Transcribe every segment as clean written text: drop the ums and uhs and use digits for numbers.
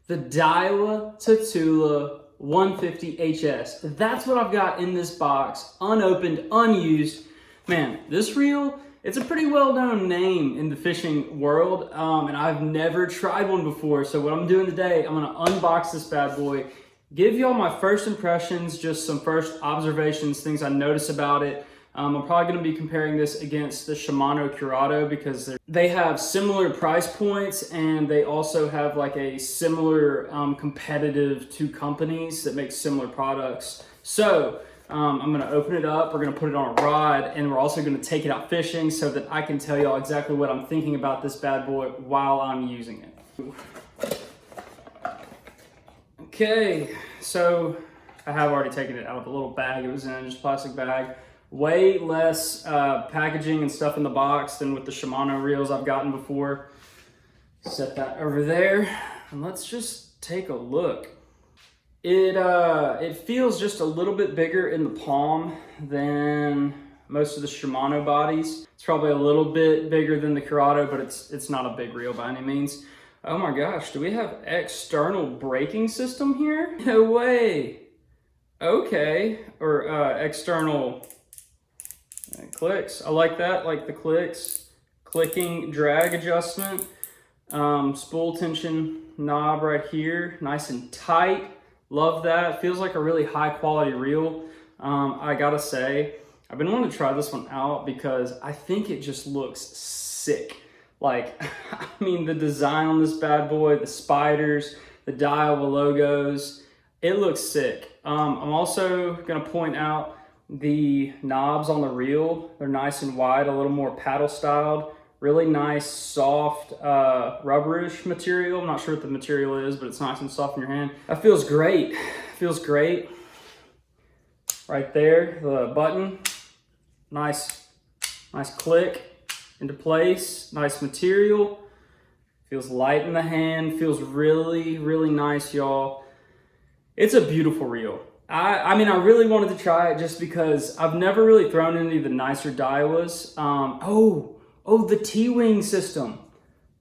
The Daiwa Tatula 150HS. That's what I've got in this box, unopened, unused. Man, this reel, it's a pretty well-known name in the fishing world, and I've never tried one before. So what I'm doing today, I'm gonna unbox this bad boy, give y'all my first impressions, just some first observations, things I notice about it. I'm probably going to be comparing this against the Shimano Curado because they have similar price points, and they also have like a similar competitive two companies that make similar products. So I'm going to open it up, we're going to put it on a rod, and we're also going to take it out fishing so that I can tell y'all exactly what I'm thinking about this bad boy while I'm using it. Okay, so I have already taken it out of the little bag it was in, just a plastic bag. Way less packaging and stuff in the box than with the Shimano reels I've gotten before. Set that over there, and let's just take a look. It feels just a little bit bigger in the palm than most of the Shimano bodies. It's probably a little bit bigger than the Curado, but it's not a big reel by any means. Oh my gosh, do we have external braking system here? No way. Okay, or external clicks. I like that, like the clicks. Clicking drag adjustment. Spool tension knob right here, nice and tight. Love that. Feels like a really high quality reel. I gotta say, I've been wanting to try this one out because I think it just looks sick. Like, I mean, the design on this bad boy, the spiders, the Daiwa logos, it looks sick. I'm also gonna point out the knobs on the reel. They're nice and wide, a little more paddle styled. Really nice, soft, rubberish material. I'm not sure what the material is, but it's nice and soft in your hand. That feels great. Feels great. Right there, the button. Nice click into place. Nice material. Feels light in the hand. Feels really, really nice, y'all. It's a beautiful reel. I mean, I really wanted to try it just because I've never really thrown any of the nicer Daiwas. Oh, the T-wing system.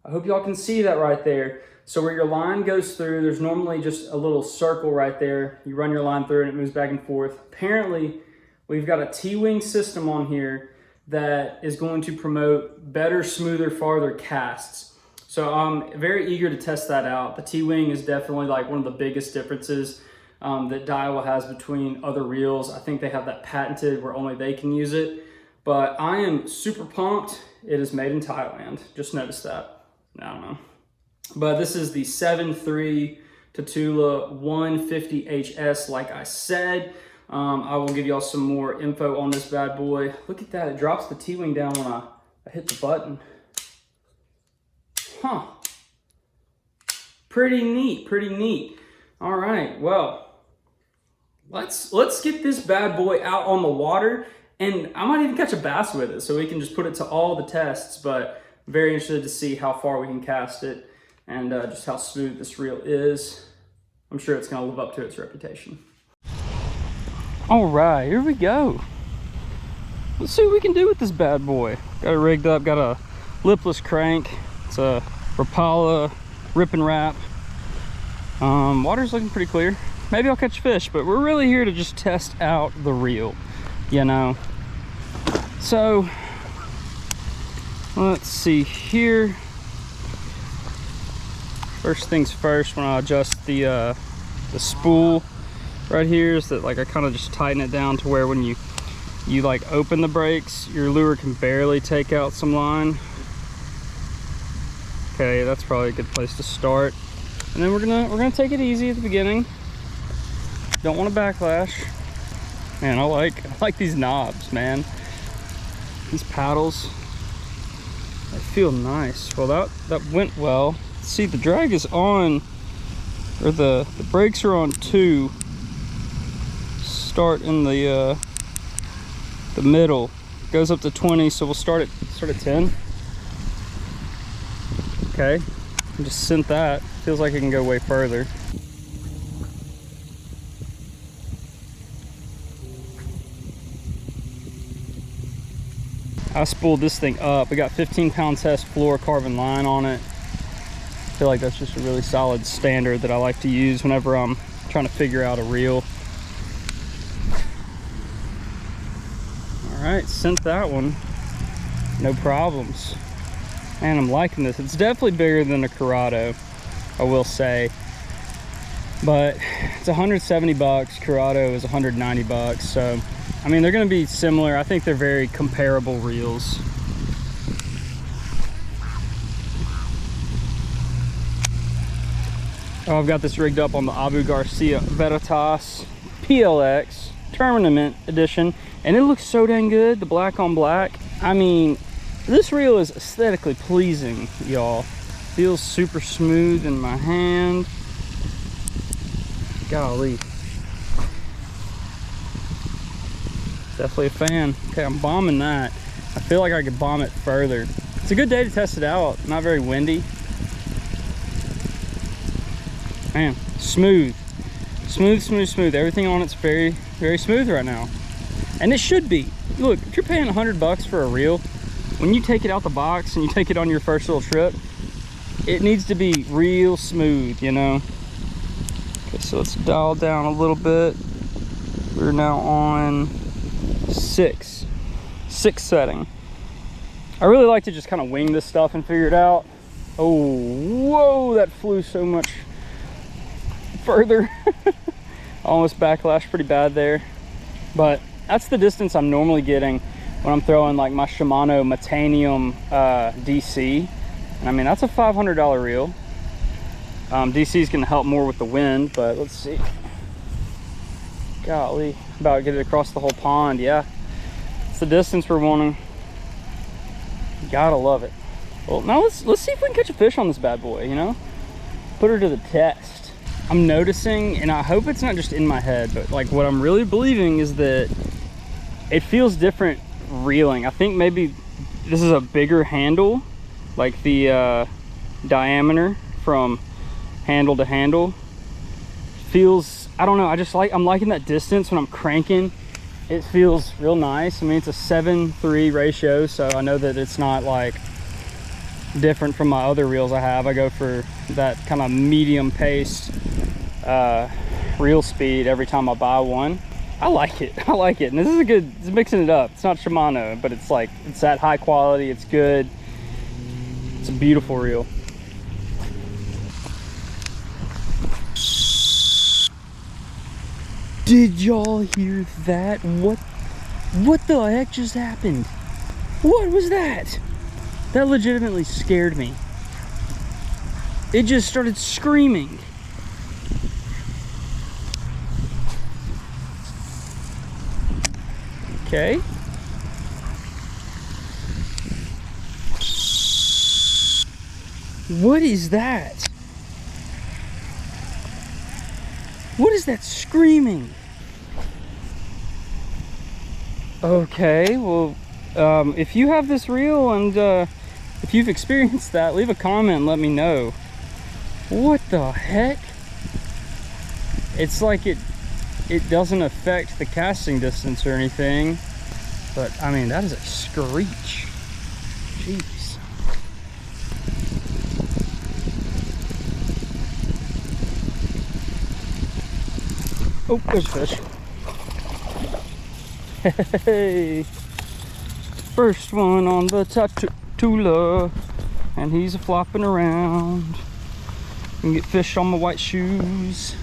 I hope y'all can see that right there. So where your line goes through, there's normally just a little circle right there. You run your line through and it moves back and forth. Apparently, we've got a T-wing system on here that is going to promote better, smoother, farther casts. So I'm very eager to test that out. The T-wing is definitely like one of the biggest differences that Daiwa has between other reels. I think they have that patented where only they can use it. But I am super pumped. It is made in Thailand. Just noticed that. I don't know. But this is the 7.3 Tatula 150HS, like I said. I will give y'all some more info on this bad boy. Look at that. It drops the T-wing down when I hit the button. Huh. Pretty neat. Pretty neat. All right. Well, let's get this bad boy out on the water. And I might even catch a bass with it, so we can just put it to all the tests, but very interested to see how far we can cast it and just how smooth this reel is. I'm sure it's gonna live up to its reputation. All right, here we go. Let's see what we can do with this bad boy. Got it rigged up, got a lipless crank. It's a Rapala rip and wrap. Water's looking pretty clear. Maybe I'll catch fish, but we're really here to just test out the reel, you know. So let's see here. First things first, when I adjust the spool right here, is that like I kind of just tighten it down to where when you like open the brakes, your lure can barely take out some line. Okay, that's probably a good place to start. And then we're gonna take it easy at the beginning. Don't want to backlash. Man, I like these knobs, man. These paddles, they feel nice. Well, that went well. See, the drag is on, or the brakes are on 2. Start in the middle. It goes up to 20, so we'll start at 10. Okay, and just sent that. Feels like it can go way further. I spooled this thing up. We got 15-pound test fluorocarbon line on it. feel like that's just a really solid standard that I like to use whenever I'm trying to figure out a reel. All right, sent that one. No problems. Man, I'm liking this. It's definitely bigger than a Curado, I will say. But it's 170 bucks. Curado is 190 bucks. So, I mean, they're gonna be similar. I think they're very comparable reels. Oh, I've got this rigged up on the Abu Garcia Veritas PLX Tournament Edition, and it looks so dang good, the black on black. I mean, this reel is aesthetically pleasing, y'all. Feels super smooth in my hand. Golly. Definitely a fan. Okay, I'm bombing that. I feel like I could bomb it further. It's a good day to test it out. Not very windy. Man, smooth. Smooth, smooth, smooth. Everything on it's very, very smooth right now. And it should be. Look, if you're paying 100 bucks for a reel, when you take it out the box and you take it on your first little trip, it needs to be real smooth, you know? Okay, so let's dial down a little bit. We're now on 6 setting. I really like to just kind of wing this stuff and figure it out. Oh, whoa, that flew so much further. Almost backlashed pretty bad there, but that's the distance I'm normally getting when I'm throwing like my Shimano Metanium DC, and I mean that's a $500 reel. DC is going to help more with the wind, but let's see. Golly, about to get it across the whole pond. Yeah, it's the distance we're wanting. Gotta love it. Well, now let's see if we can catch a fish on this bad boy, you know, put her to the test. I'm noticing, and I hope it's not just in my head, but like what I'm really believing is that it feels different reeling. I think maybe this is a bigger handle, like the diameter from handle to handle feels, I don't know, I'm liking that distance when I'm cranking. It feels real nice. I mean, it's a 7:3 ratio, so I know that it's not like different from my other reels I have. I go for that kind of medium pace reel speed every time I buy one. I like it. I like it. And this is a good, it's mixing it up. It's not Shimano, but it's like, it's that high quality. It's good. It's a beautiful reel. Did y'all hear that? What the heck just happened? What was that? That legitimately scared me. It just started screaming. Okay. What is that? What is that screaming? Okay, well, if you have this reel and if you've experienced that, leave a comment and let me know. What the heck? It's like it doesn't affect the casting distance or anything, but I mean, that is a screech. Jeez. Oh, there's a fish. Hey, first one on the Tatula, and he's flopping around. Can get fish on my white shoes.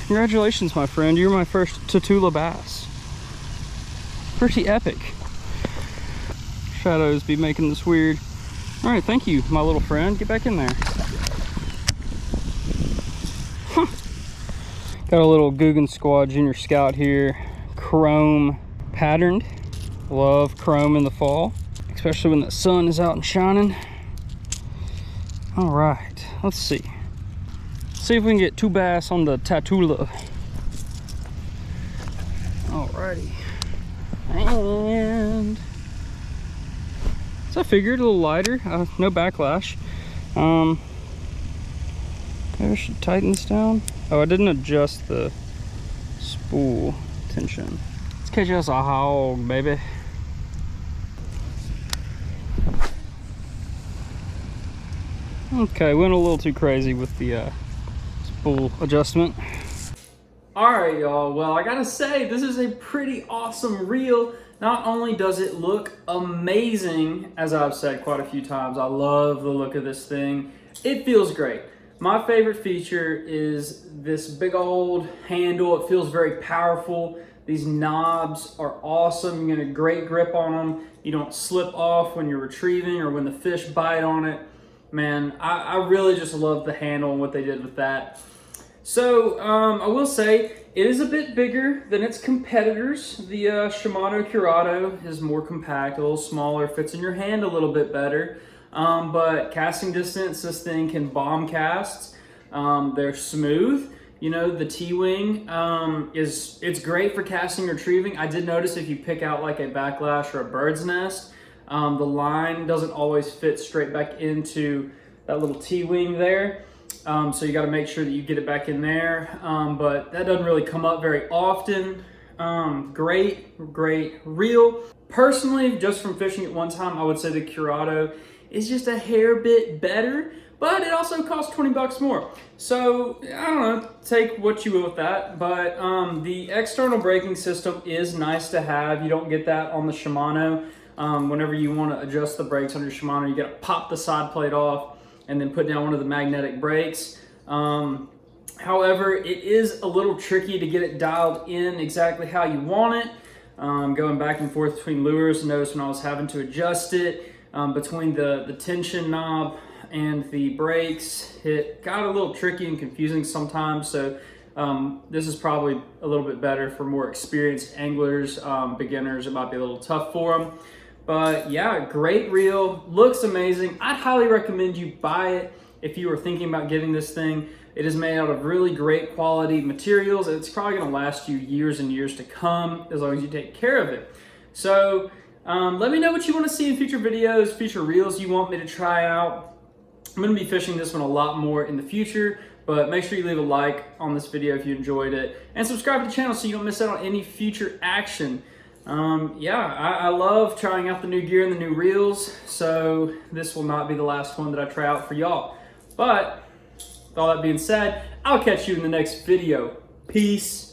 Congratulations, my friend. You're my first Tatula bass. Pretty epic. Shadows be making this weird. All right, thank you, my little friend. Get back in there. Huh. Got a little Guggen Squad Junior Scout here. Chrome patterned. Love chrome in the fall, especially when the sun is out and shining. All right, let's see. See if we can get 2 bass on the Tatula. Alrighty. And so I figured a little lighter, no backlash. Maybe I should tighten this down. Oh, I didn't adjust the spool tension. Let's catch us a hog, baby. Okay, went a little too crazy with the spool adjustment. All right, y'all. Well, I gotta say, this is a pretty awesome reel. Not only does it look amazing, as I've said quite a few times, I love the look of this thing. It feels great. My favorite feature is this big old handle. It feels very powerful. These knobs are awesome. You get a great grip on them. You don't slip off when you're retrieving or when the fish bite on it. Man, I really just love the handle and what they did with that. So I will say it is a bit bigger than its competitors. The Shimano Curado is more compact, a little smaller, fits in your hand a little bit better. But casting distance, this thing can bomb casts. They're smooth. You know, the T-wing it's great for casting or retrieving. I did notice if you pick out like a backlash or a bird's nest, the line doesn't always fit straight back into that little T-wing there. So you got to make sure that you get it back in there. But that doesn't really come up very often. Great reel. Personally, just from fishing it one time, I would say the Curado is just a hair bit better, but it also costs 20 bucks more. So I don't know, take what you will with that. But the external braking system is nice to have. You don't get that on the Shimano. Whenever you want to adjust the brakes on your Shimano, you got to pop the side plate off and then put down one of the magnetic brakes. However, it is a little tricky to get it dialed in exactly how you want it. Going back and forth between lures, notice when I was having to adjust it, between the tension knob and the brakes, it got a little tricky and confusing sometimes. So this is probably a little bit better for more experienced anglers. Beginners, it might be a little tough for them. But yeah, great reel, looks amazing. I'd highly recommend you buy it if you are thinking about getting this thing. It is made out of really great quality materials. It's probably gonna last you years and years to come as long as you take care of it. So let me know what you wanna see in future videos, future reels you want me to try out. I'm gonna be fishing this one a lot more in the future, but make sure you leave a like on this video if you enjoyed it and subscribe to the channel so you don't miss out on any future action. I love trying out the new gear and the new reels, so this will not be the last one that I try out for y'all. But with all that being said, I'll catch you in the next video. Peace.